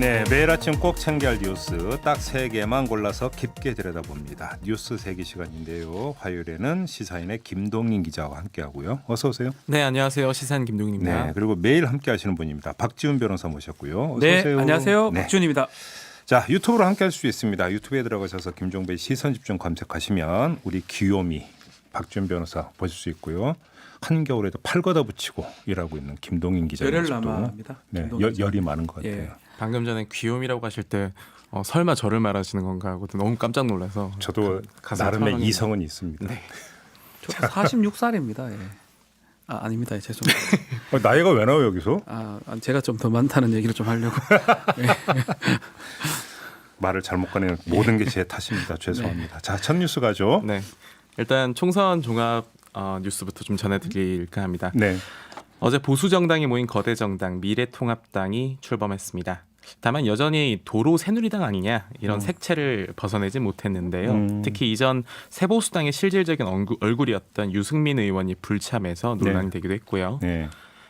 네, 매일 아침 꼭 챙겨야 할 뉴스 딱 3개만 골라서 깊게 들여다봅니다. 뉴스 세기 시간인데요. 화요일에는 시사인의 김동인 기자와 함께하고요. 어서 오세요. 네, 안녕하세요. 시사인 김동인입니다. 네, 그리고 매일 함께하시는 분입니다. 박지훈 변호사 모셨고요. 어서 네, 오세요. 안녕하세요. 네. 박지훈입니다. 자, 유튜브로 함께할 수 있습니다. 유튜브에 들어가셔서 김종배의 시선집중 검색하시면 우리 귀요미 박지훈 변호사 보실 수 있고요. 한겨울에도 팔 걷어붙이고 일하고 있는 김동인 기자의 열흘 모습도 남아입니다. 네, 김동인 기자. 열이 많은 것 같아요. 예. 방금 전에 귀요미라고 하실 때 설마 저를 말하시는 건가 하고 너무 깜짝 놀라서 저도 가슴 나름의 털어내는- 이성은 있습니다. 네. 저 46살입니다. 예. 아닙니다. 죄송합니다. 나이가 왜 나와요 여기서? 제가 좀 더 많다는 얘기를 좀 하려고. 말을 잘못 꺼내는 모든 게 제 탓입니다. 죄송합니다. 자, 첫 뉴스 가죠. 네. 일단 총선 종합 뉴스부터 좀 전해드릴까 합니다. 네. 어제 보수 정당이 모인 거대 정당 미래통합당이 출범했습니다. 다만 여전히 도로 새누리당 아니냐 이런 색채를 벗어내지 못했는데요. 특히 이전 새보수당의 실질적인 얼굴이었던 유승민 의원이 불참해서 논란이 되기도 했고요. 네.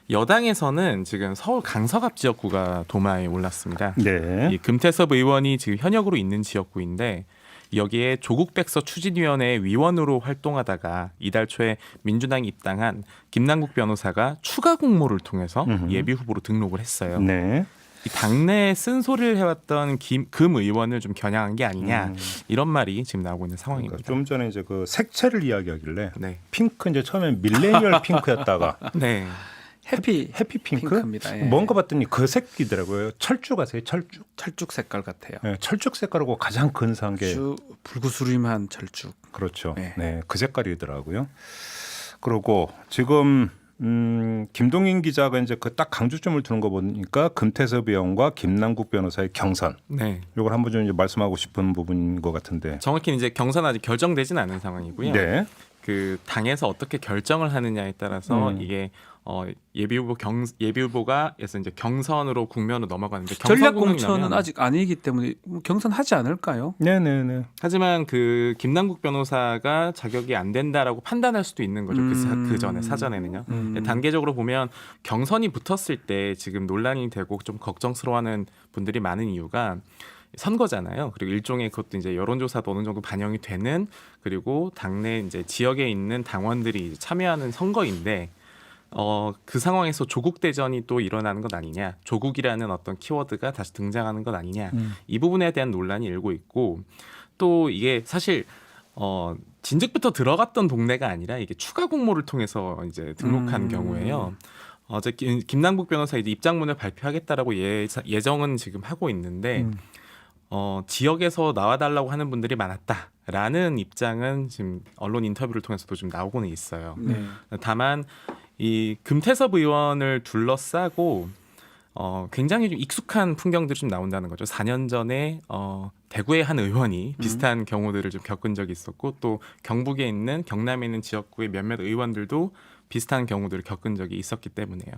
여당에서는 지금 서울 강서갑 지역구가 도마에 올랐습니다. 네. 이 금태섭 의원이 지금 현역으로 있는 지역구인데 여기에 조국백서 추진위원회 위원으로 활동하다가 이달 초에 민주당에 입당한 김남국 변호사가 추가 공모를 통해서 예비 후보로 등록을 했어요. 네. 이 당내에 쓴소리를 해왔던 금 의원을 좀 겨냥한 게 아니냐 이런 말이 지금 나오고 있는 상황입니다. 그러니까 좀 전에 이제 그 색채를 이야기하길래 네, 핑크 이제 처음엔 밀레니얼 핑크였다가 네, 해피 핑크? 핑크입니다. 예. 뭔가 봤더니 그 색이더라고요. 철쭉 아세요? 철쭉. 철쭉 색깔 같아요. 네, 철쭉 색깔하고 가장 근사한 게 아주 불구스름한 철쭉. 그렇죠. 네. 네, 그 색깔이더라고요. 그리고 지금 김동인 기자가 이제 그 딱 강조점을 두는 거 보니까 금태섭 의원과 김남국 변호사의 경선. 네. 이걸 한번 좀 이제 말씀하고 싶은 부분인 것 같은데. 정확히 이제 경선 아직 결정되진 않은 상황이고요. 네. 그 당에서 어떻게 결정을 하느냐에 따라서 이게 예비 후보가 그래서 이제 경선으로 국면으로 넘어가는데 전략 국면이 공천은 나면 아직 아니기 때문에 경선하지 않을까요? 네네네. 하지만 그 김남국 변호사가 자격이 안 된다라고 판단할 수도 있는 거죠. 그 전에 사전에는요. 단계적으로 보면 경선이 붙었을 때 지금 논란이 되고 좀 걱정스러워하는 분들이 많은 이유가 선거잖아요. 그리고 일종의 그것도 이제 여론조사도 어느 정도 반영이 되는 그리고 당내 이제 지역에 있는 당원들이 참여하는 선거인데 그 상황에서 조국 대전이 또 일어나는 것 아니냐, 조국이라는 어떤 키워드가 다시 등장하는 것 아니냐, 이 부분에 대한 논란이 일고 있고 또 이게 사실 진즉부터 들어갔던 동네가 아니라 이게 추가 공모를 통해서 이제 등록한 경우에요. 어제 김남국 변호사 이제 입장문을 발표하겠다라고 예정은 지금 하고 있는데 지역에서 나와달라고 하는 분들이 많았다라는 입장은 지금 언론 인터뷰를 통해서도 좀 나오고는 있어요. 네. 다만 이 금태섭 의원을 둘러싸고 굉장히 좀 익숙한 풍경들이 좀 나온다는 거죠. 4년 전에 대구의 한 의원이 비슷한 경우들을 좀 겪은 적이 있었고 또 경북에 있는 경남에 있는 지역구의 몇몇 의원들도 비슷한 경우들을 겪은 적이 있었기 때문에요.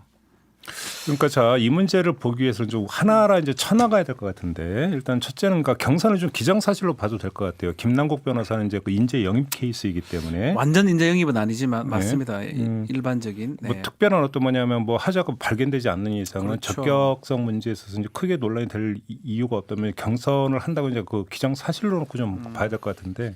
그러니까 자, 이 문제를 보기 위해서는 좀 하나하나 이제 쳐나가야 될 것 같은데 일단 첫째는 그러니까 경선을 좀 기정사실로 봐도 될 것 같아요. 김남국 변호사는 이제 그 인재 영입 케이스이기 때문에 완전 인재 영입은 아니지만 네. 맞습니다. 일반적인. 네. 뭐 특별한 어떤 뭐냐면 뭐 하자가 발견되지 않는 이상은 그렇죠. 적격성 문제에 있어서 이제 크게 논란이 될 이유가 없다면 경선을 한다고 이제 그 기정사실로 놓고 좀 봐야 될 것 같은데.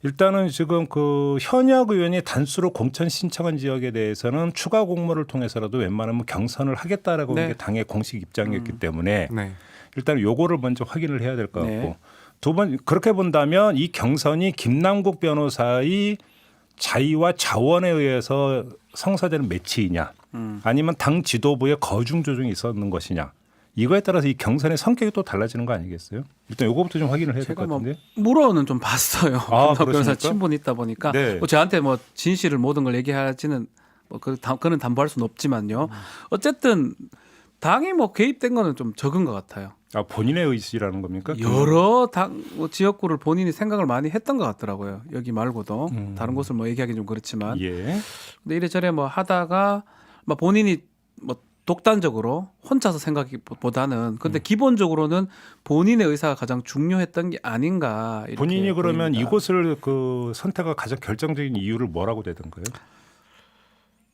일단은 지금 그 현역 의원이 단수로 공천 신청한 지역에 대해서는 추가 공모를 통해서라도 웬만하면 경선을 하겠다라고 하는 네. 게 당의 공식 입장이었기 때문에 네. 일단 요거를 먼저 확인을 해야 될 것 같고 네. 두 번 그렇게 본다면 이 경선이 김남국 변호사의 자의와 자원에 의해서 성사되는 매치이냐 아니면 당 지도부의 거중 조정이 있었는 것이냐 이거에 따라서 이 경선의 성격이 또 달라지는 거 아니겠어요? 일단 요거부터 좀 확인을 해야 될 것 제가 뭐 같은데. 물어는 좀 봤어요. 그렇습니까? 변호사 친분이 있다 보니까 네. 뭐 저한테 뭐 진실을 모든 걸 얘기하지는 그는 담보할 수는 없지만요. 어쨌든 당이 뭐 개입된 거는 좀 적은 것 같아요. 본인의 의지라는 겁니까? 여러 당 지역구를 본인이 생각을 많이 했던 것 같더라고요. 여기 말고도 다른 곳을 뭐 얘기하기 좀 그렇지만. 예. 근데 이래저래 뭐 하다가 뭐 본인이 뭐 독단적으로 혼자서 생각보다는 근데 기본적으로는 본인의 의사가 가장 중요했던 게 아닌가. 이렇게 본인이 그러면 보입니다. 이곳을 그 선택할 가장 결정적인 이유를 뭐라고 되던가요?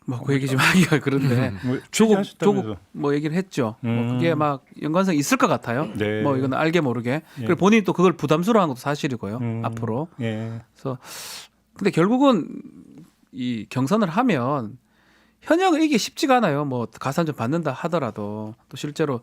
뭐 그 얘기 좀 하기가 그런데 뭐 조국 취재하셨다면서. 뭐 얘기를 했죠. 뭐 그게 막 연관성이 있을 것 같아요. 네. 뭐 이건 알게 모르게. 예. 그리고 본인이 또 그걸 부담스러워한 것도 사실이고요. 앞으로. 예. 그래서 근데 결국은 이 경선을 하면 현역을 이기 쉽지가 않아요. 뭐 가산점 받는다 하더라도 또 실제로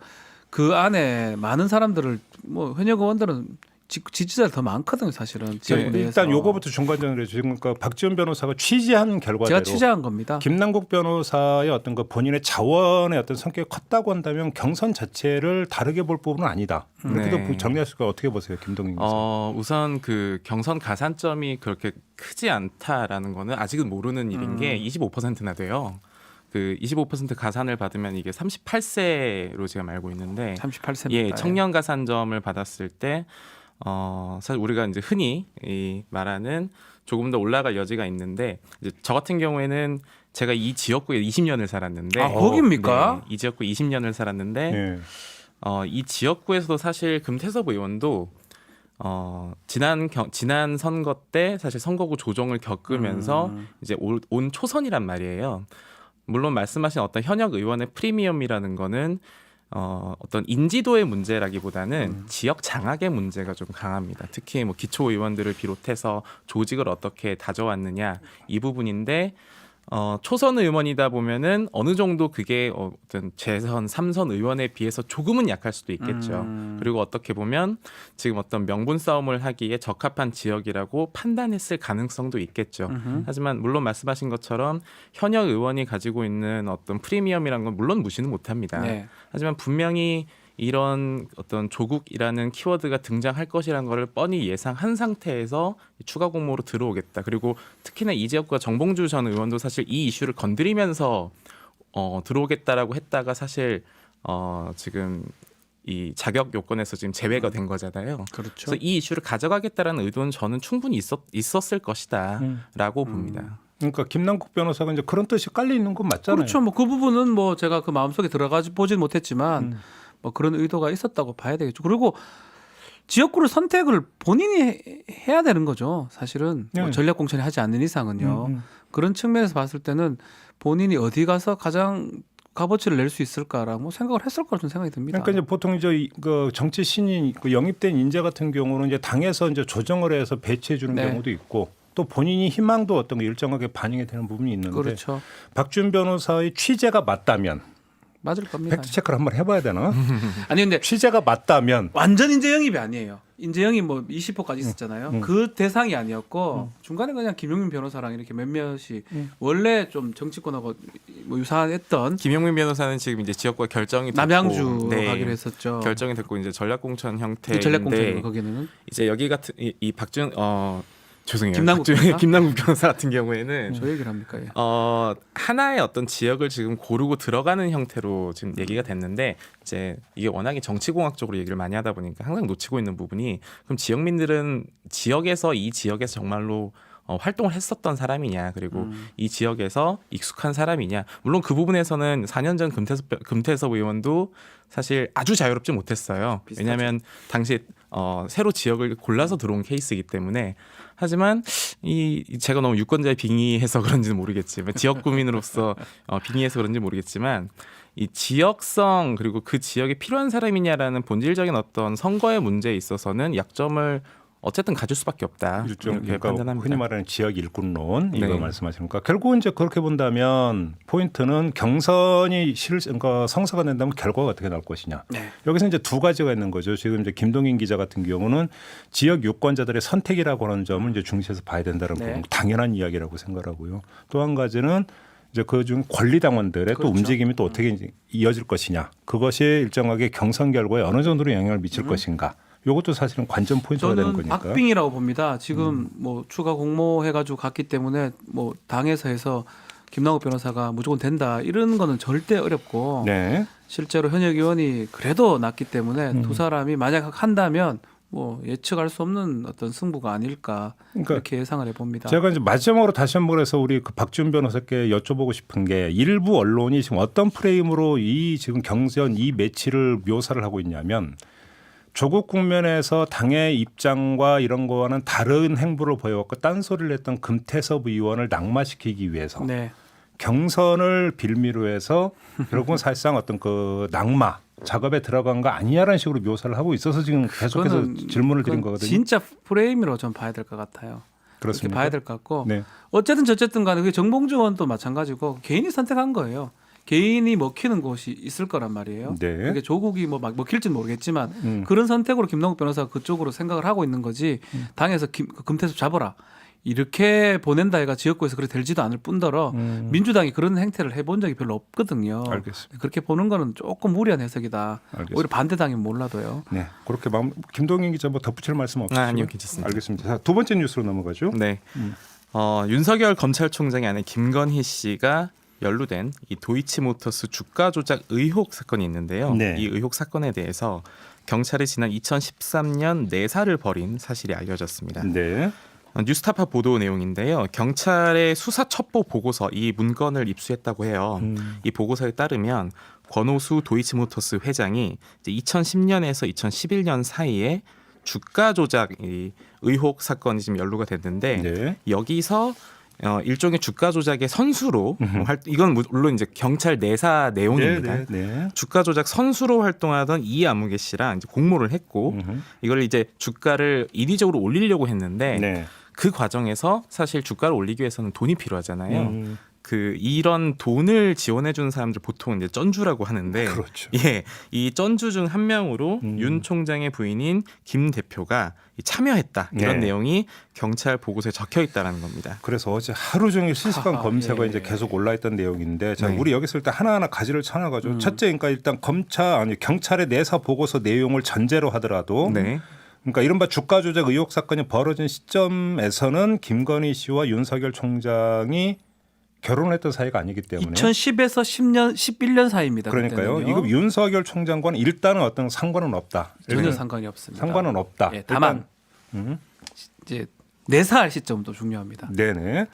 그 안에 많은 사람들을 뭐 현역 의원들은 지지자들 더 많거든요, 사실은. 지역구 내에서. 일단 요거부터 중간적으로 지금 그 박지원 변호사가 취재한 결과대로 제가 취재한 겁니다. 김남국 변호사의 어떤 그 본인의 자원의 어떤 성격이 컸다고 한다면 경선 자체를 다르게 볼 부분은 아니다. 이렇게도 네. 정리하실까 어떻게 보세요, 김동인 기자? 우선 그 경선 가산점이 그렇게 크지 않다라는 거는 아직은 모르는 일인 게 25%나 돼요. 그 25% 가산을 받으면 이게 38세로 지금 알고 있는데 38세입니다. 예, 청년 가산점을 받았을 때 사실 우리가 이제 흔히 이 말하는 조금 더 올라갈 여지가 있는데 이제 저 같은 경우에는 제가 이 지역구에 20년을 살았는데 아, 거기입니까? 네, 이 지역구 20년을 살았는데 예. 이 지역구에서도 사실 금태섭 의원도 지난 선거 때 사실 선거구 조정을 겪으면서 이제 온 초선이란 말이에요. 물론 말씀하신 어떤 현역 의원의 프리미엄이라는 거는 어떤 인지도의 문제라기보다는 지역 장악의 문제가 좀 강합니다. 특히 뭐 기초 의원들을 비롯해서 조직을 어떻게 다져왔느냐 이 부분인데 초선 의원이다 보면은 어느 정도 그게 어떤 재선 3선 의원에 비해서 조금은 약할 수도 있겠죠. 그리고 어떻게 보면 지금 어떤 명분 싸움을 하기에 적합한 지역이라고 판단했을 가능성도 있겠죠. 하지만 물론 말씀하신 것처럼 현역 의원이 가지고 있는 어떤 프리미엄이라는 건 물론 무시는 못합니다. 네. 하지만 분명히 이런 어떤 조국이라는 키워드가 등장할 것이라는 것을 뻔히 예상한 상태에서 추가 공모로 들어오겠다. 그리고 특히나 이 지역과 정봉주 전 의원도 사실 이 이슈를 건드리면서 들어오겠다라고 했다가 사실 지금 이 자격 요건에서 지금 제외가 된 거잖아요. 그렇죠. 그래서 이 이슈를 가져가겠다라는 의도는 저는 충분히 있었을 것이다라고 봅니다. 그러니까 김남국 변호사가 이제 그런 뜻이 깔려 있는 건 맞잖아요. 그렇죠. 뭐 그 부분은 뭐 제가 그 마음속에 들어가지 보진 못했지만 뭐 그런 의도가 있었다고 봐야 되겠죠. 그리고 지역구를 선택을 본인이 해야 되는 거죠. 사실은 뭐 네. 전략 공천을 하지 않는 이상은요. 그런 측면에서 봤을 때는 본인이 어디 가서 가장 값어치를 낼 수 있을까라고 뭐 생각을 했을 거라는 생각이 듭니다. 그러니까 이제 보통 이제 그 정치 신인 그 영입된 인재 같은 경우는 이제 당에서 이제 조정을 해서 배치해 주는 네. 경우도 있고 또 본인이 희망도 어떤 거 일정하게 반영이 되는 부분이 있는데 그렇죠. 박준 변호사의 취재가 맞다면 맞을 겁니다. 팩트 체크를 한번 해봐야 되나? 아니 근데 취재가 맞다면 완전 인재 영입이 아니에요. 인재 영입 뭐 20%까지 있었잖아요. 그 대상이 아니었고 중간에 그냥 김용민 변호사랑 이렇게 몇몇이 원래 좀 정치권하고 뭐 유사했던 김용민 변호사는 지금 이제 지역구가 결정이 됐고 남양주 네, 가기로 했었죠. 결정이 됐고 이제 전략 공천 형태인데 전략 공천 거기는 이제 여기 같은 이 박준 죄송해요. 김남국 변호사? 김남국 변호사 같은 경우에는 저 얘기를 합니까? 예. 하나의 어떤 지역을 지금 고르고 들어가는 형태로 지금 얘기가 됐는데 이제 이게 워낙에 정치공학적으로 얘기를 많이 하다 보니까 항상 놓치고 있는 부분이 그럼 지역민들은 지역에서 이 지역에서 정말로 활동을 했었던 사람이냐 그리고 이 지역에서 익숙한 사람이냐 물론 그 부분에서는 4년 전 금태섭 의원도 사실 아주 자유롭지 못했어요. 비슷하죠. 왜냐하면 당시에 새로 지역을 골라서 들어온 케이스이기 때문에 하지만 제가 너무 유권자에 빙의해서 그런지는 모르겠지만 지역구민으로서 빙의해서 그런지 모르겠지만 이 지역성 그리고 그 지역에 필요한 사람이냐라는 본질적인 어떤 선거의 문제에 있어서는 약점을 어쨌든 가질 수밖에 없다. 일종 이렇게 그러니까 판단합니다. 흔히 말하는 지역 일꾼론 이거 네. 말씀하십니까? 결국은 이제 그렇게 본다면 포인트는 경선이 그러니까 성사가 된다면 결과가 어떻게 나올 것이냐. 네. 여기서 이제 두 가지가 있는 거죠. 지금 이제 김동인 기자 같은 경우는 지역 유권자들의 선택이라고 하는 점을 이제 중시해서 봐야 된다는 네. 부분 당연한 이야기라고 생각하고요. 또 한 가지는 이제 그중 권리당원들의 그렇죠. 또 움직임이 또 어떻게 이제 이어질 것이냐. 그것이 일정하게 경선 결과에 어느 정도로 영향을 미칠 것인가. 이것도 사실은 관전 포인트가 되는 저는 거니까. 박빙이라고 봅니다. 지금 뭐 추가 공모해가지고 갔기 때문에 뭐 당에서 해서 김남국 변호사가 무조건 된다 이런 거는 절대 어렵고 네. 실제로 현역 의원이 그래도 낮기 때문에 두 사람이 만약 한다면 뭐 예측할 수 없는 어떤 승부가 아닐까 그러니까 이렇게 예상을 해봅니다. 제가 이제 마지막으로 다시 한번 해서 우리 그 박준 변호사께 여쭤보고 싶은 게 일부 언론이 지금 어떤 프레임으로 이 지금 경선 이 매치를 묘사를 하고 있냐면 조국 국면에서 당의 입장과 이런 거와는 다른 행보를 보여왔고 딴소리를 했던 금태섭 의원을 낙마시키기 위해서 네. 경선을 빌미로 해서 결국은 사실상 어떤 그 낙마 작업에 들어간 거 아니냐라는 식으로 묘사를 하고 있어서 지금 계속해서 그거는- 질문을 드린 그건 거거든요. 진짜 프레임으로 좀 봐야 될 것 같아요. 그렇게 그렇습니까? 봐야 될 것 같고 네. 어쨌든 저쨌든 간에 그게 정봉주 의원도 마찬가지고 개인이 선택한 거예요. 개인이 먹히는 곳이 있을 거란 말이에요. 네. 그게 조국이 뭐 막 먹힐지는 모르겠지만 그런 선택으로 김남국 변호사가 그쪽으로 생각을 하고 있는 거지 당에서 그 금태섭 잡아라 이렇게 보낸다 해가 지역구에서 그렇게 될지도 않을 뿐더러 민주당이 그런 행태를 해본 적이 별로 없거든요. 알겠습니다. 그렇게 보는 거는 조금 무리한 해석이다. 알겠습니다. 오히려 반대당이면 몰라도요. 네, 그렇게 김동인 기자 뭐 덧붙일 말씀 없으시죠? 아니요, 괜찮습니다. 알겠습니다. 자, 두 번째 뉴스로 넘어가죠. 네. 윤석열 검찰총장의 아내 김건희 씨가 연루된 이 도이치모터스 주가 조작 의혹 사건이 있는데요. 네. 이 의혹 사건에 대해서 경찰이 지난 2013년 내사를 벌인 사실이 알려졌습니다. 네. 뉴스타파 보도 내용인데요. 경찰의 수사 첩보 보고서 이 문건을 입수했다고 해요. 이 보고서에 따르면 권오수 도이치모터스 회장이 이제 2010년에서 2011년 사이에 주가 조작 이 의혹 사건이 지금 연루가 됐는데 네. 여기서 일종의 주가 조작의 선수로 이건 물론 이제 경찰 내사 내용입니다. 네, 네, 네. 주가 조작 선수로 활동하던 이아무개 씨랑 이제 공모를 했고 이걸 이제 주가를 인위적으로 올리려고 했는데 네. 그 과정에서 사실 주가를 올리기 위해서는 돈이 필요하잖아요. 그 이런 돈을 지원해 주는 사람들 보통 이제 쩐주라고 하는데 그렇죠. 예, 이 쩐주 중 한 명으로 윤 총장의 부인인 김 대표가 참여했다 이런 네. 내용이 경찰 보고서에 적혀 있다라는 겁니다. 그래서 어제 하루 종일 실시간 아하, 검색어 예. 이제 계속 올라있던 내용인데, 자, 네. 우리 여기서 일단 하나하나 가지를 쳐나가죠. 첫째, 그러니까 일단 경찰의 내사 보고서 내용을 전제로 하더라도, 네. 그러니까 이른바 주가 조작 의혹 사건이 벌어진 시점에서는 김건희 씨와 윤석열 총장이 결혼했던 사이가 아니기 때문에. 2010에서 10년, 11년 사이입니다. 그러니까요. 그때는요. 이거 윤석열 총장과는 일단은 어떤 상관은 없다. 전혀 네. 상관이 없습니다. 상관은 없다. 예, 다만 일단, 이제 내사할 시점도 중요합니다. 네네.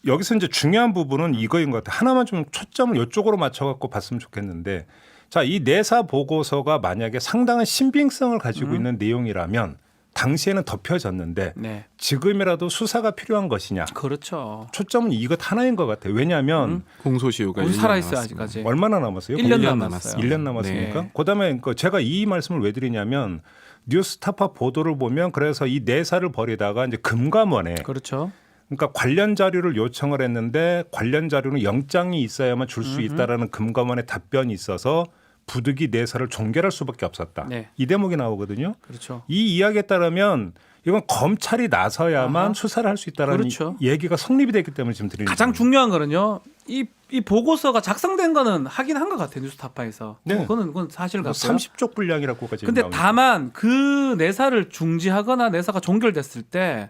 여기서 이제 중요한 부분은 이거인 것 같아요. 하나만 좀 초점을 이쪽으로 맞춰갖고 봤으면 좋겠는데, 자, 이 내사 보고서가 만약에 상당한 신빙성을 가지고 있는 내용이라면 당시에는 덮여졌는데 네, 지금이라도 수사가 필요한 것이냐? 그렇죠. 초점은 이것 하나인 것 같아요. 왜냐하면 공소시효가 우리 1년 살아있어요 남았습니다. 아직까지. 얼마나 남았어요? 1년 1년 남았어요. 1년 남았으니까. 네. 그다음에 제가 이 말씀을 왜 드리냐면 뉴스타파 보도를 보면 그래서 이 내사를 벌이다가 이제 금감원에 그렇죠. 그러니까 관련 자료를 요청을 했는데 관련 자료는 영장이 있어야만 줄 수 있다라는 금감원의 답변이 있어서 부득이 내사를 종결할 수밖에 없었다. 네. 이 대목이 나오거든요. 그렇죠. 이 이야기에 따르면 이건 검찰이 나서야만 아하. 수사를 할 수 있다는 그렇죠. 얘기가 성립이 됐기 때문에 지금 드리는 가장 겁니다. 중요한 거는요. 이 보고서가 작성된 거는 하긴 한 것 같아요. 뉴스타파에서. 네. 그건 사실 같고요. 30쪽 분량이라고까지 근데 나옵니다. 다만 그 내사를 중지하거나 내사가 종결됐을 때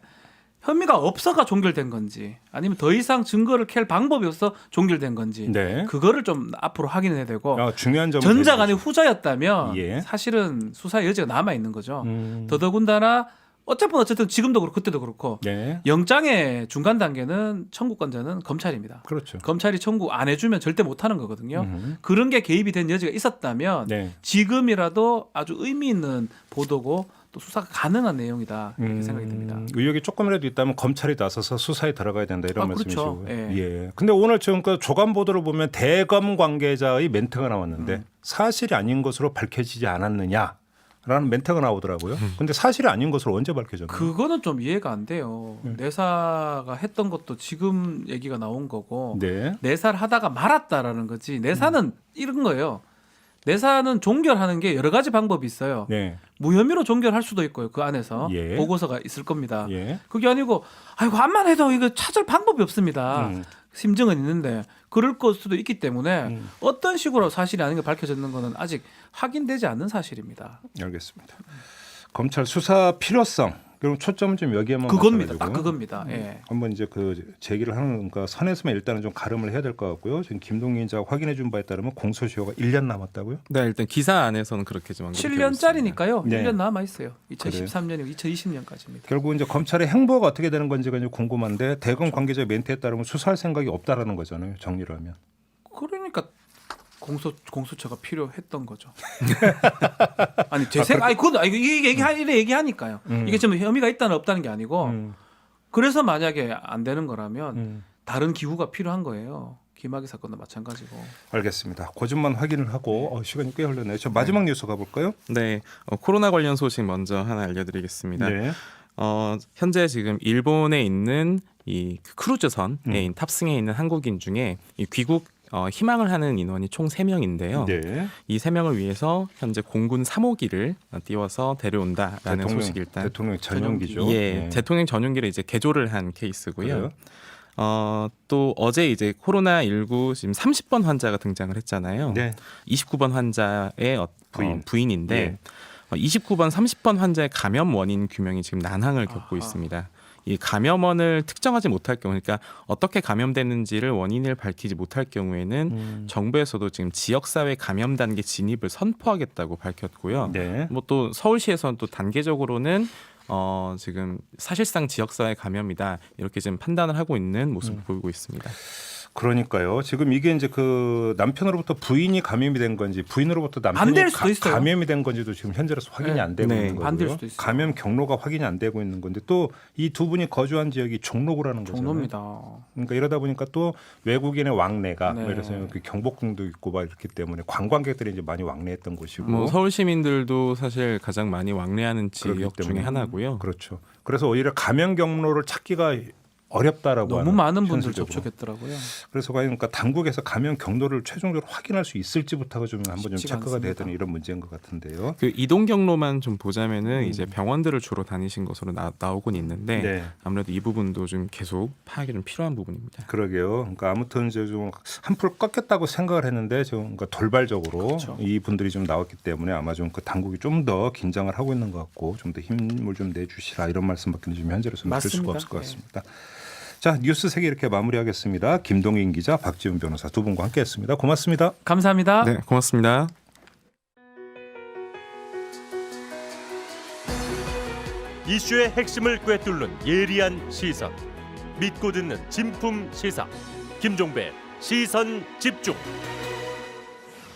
혐의가 없어가 종결된 건지 아니면 더 이상 증거를 캘 방법이 없어 종결된 건지 네. 그거를 좀 앞으로 확인해야 되고 중요한 점은 전자가 아니고 후자였다면 예. 사실은 수사의 여지가 남아 있는 거죠. 음. 더더군다나 어쨌든 지금도 그렇고 그때도 그렇고 네. 영장의 중간 단계는 청구권자는 검찰입니다. 그렇죠. 검찰이 청구 안 해주면 절대 못하는 거거든요. 그런 게 개입이 된 여지가 있었다면 네. 지금이라도 아주 의미 있는 보도고 또 수사가 가능한 내용이다 이렇게 생각이 듭니다. 의혹이 조금이라도 있다면 검찰이 나서서 수사에 들어가야 된다 이런 그렇죠. 말씀이시고. 예. 예. 근데 오늘 지금 그 조간 보도를 보면 대검 관계자의 멘트가 나왔는데 사실이 아닌 것으로 밝혀지지 않았느냐라는 멘트가 나오더라고요. 근데 사실이 아닌 것으로 언제 밝혀졌나요? 그거는 좀 이해가 안 돼요. 내사가 했던 것도 지금 얘기가 나온 거고 네. 내사를 하다가 말았다라는 거지. 내사는 이런 거예요. 내사는 종결하는 게 여러 가지 방법이 있어요. 네. 무혐의로 종결할 수도 있고요. 그 안에서 예. 보고서가 있을 겁니다. 예. 그게 아니고 아이고 암만 해도 이거 찾을 방법이 없습니다. 심증은 있는데 그럴 것 수도 있기 때문에 어떤 식으로 사실이 아닌 게 밝혀졌는 거는 아직 확인되지 않는 사실입니다. 알겠습니다. 검찰 수사 필요성. 그럼 초점은 좀 여기에만 그겁니다. 맞춰가지고 딱 그겁니다. 예. 한번 이제 그 제기를 하는 그 선에서만 일단은 좀 가름을 해야 될 것 같고요. 지금 김동인 기자가 확인해 준 바에 따르면 공소시효가 1년 남았다고요? 네, 일단 기사 안에서는 그렇게 좀 언급되고 7년짜리니까요. 네. 1년 남아 있어요. 2013년이고 2020년까지입니다. 결국 이제 검찰의 행보가 어떻게 되는 건지가 이제 궁금한데 대검 관계자 멘트에 따르면 수사할 생각이 없다라는 거잖아요. 정리를 하면. 그러니까 공수처가 필요했던 거죠. 아니 제 생각, 아니 그건 이게 얘기하니까요. 이게 좀 혐의가 있다는 없다는 게 아니고 그래서 만약에 안 되는 거라면 다른 기후가 필요한 거예요. 김학의 사건도 마찬가지고. 알겠습니다. 그 점만 확인을 하고 시간이 꽤 흘렀네요. 저 마지막 뉴스 가볼까요? 네, 코로나 관련 소식 먼저 하나 알려드리겠습니다. 네. 현재 지금 일본에 있는 이 크루즈선에 탑승해 있는 한국인 중에 이 귀국 희망을 하는 인원이 총 3명인데요. 네. 이 3명을 위해서 현재 공군 3호기를 띄워서 데려온다라는 소식이 일단 대통령 전용기죠. 예, 네. 대통령 전용기를 이제 개조를 한 케이스고요. 그래요? 또 어제 이제 코로나19 지금 30번 환자가 등장을 했잖아요. 네. 29번 환자의 부인인데 예. 29번, 30번 환자의 감염 원인 규명이 지금 난항을 겪고 있습니다. 이 감염원을 특정하지 못할 경우, 그러니까 어떻게 감염됐는지를 원인을 밝히지 못할 경우에는 정부에서도 지금 지역사회 감염 단계 진입을 선포하겠다고 밝혔고요. 네. 뭐 또 서울시에서는 또 단계적으로는 지금 사실상 지역사회 감염이다 이렇게 지금 판단을 하고 있는 모습을 보이고 있습니다. 그러니까요. 지금 이게 이제 그 남편으로부터 부인이 감염이 된 건지 부인으로부터 안 남편이 될 수도 있어요. 감염이 된 건지도 지금 현재로서 확인이 네. 안 되고 네. 있는 거고요. 안 될 수도 있어요. 감염 경로가 확인이 안 되고 있는 건데 또 이 두 분이 거주한 지역이 종로구라는 거잖아요. 종로입니다. 그러니까 이러다 보니까 또 외국인의 왕래가 네. 뭐 이래서 그 경복궁도 있고 막 이렇기 때문에 관광객들이 이제 많이 왕래했던 곳이고. 뭐 서울 시민들도 사실 가장 많이 왕래하는 그렇기 지역 중에 때문에. 하나고요. 그렇죠. 그래서 오히려 감염 경로를 찾기가 어렵다라고 너무 하는, 많은 분들 현실적으로. 접촉했더라고요. 그래서 과연 그러니까 당국에서 감염 경로를 최종적으로 확인할 수 있을지부터가 좀 한번 좀 쉽지가 체크가 돼야 않습니다. 되는 이런 문제인 것 같은데요. 그 이동 경로만 좀 보자면은 이제 병원들을 주로 다니신 것으로 나오곤 있는데 네. 아무래도 이 부분도 좀 계속 파악이 좀 필요한 부분입니다. 그러게요. 그러니까 아무튼 이제 좀 한풀 꺾였다고 생각을 했는데 좀 그러니까 돌발적으로 그렇죠. 이 분들이 좀 나왔기 때문에 아마 좀 그 당국이 좀 더 긴장을 하고 있는 것 같고 좀 더 힘을 좀 내주시라 이런 말씀밖에 좀 현재로서는 드릴 수가 맞습니다. 없을 것 네. 같습니다. 자, 뉴스 3개 이렇게 마무리하겠습니다. 김동인 기자, 박지훈 변호사 두 분과 함께했습니다. 고맙습니다. 감사합니다. 네, 고맙습니다. 이슈의 핵심을 꿰뚫는 예리한 시선, 믿고 듣는 진품 시사 김종배 시선 집중.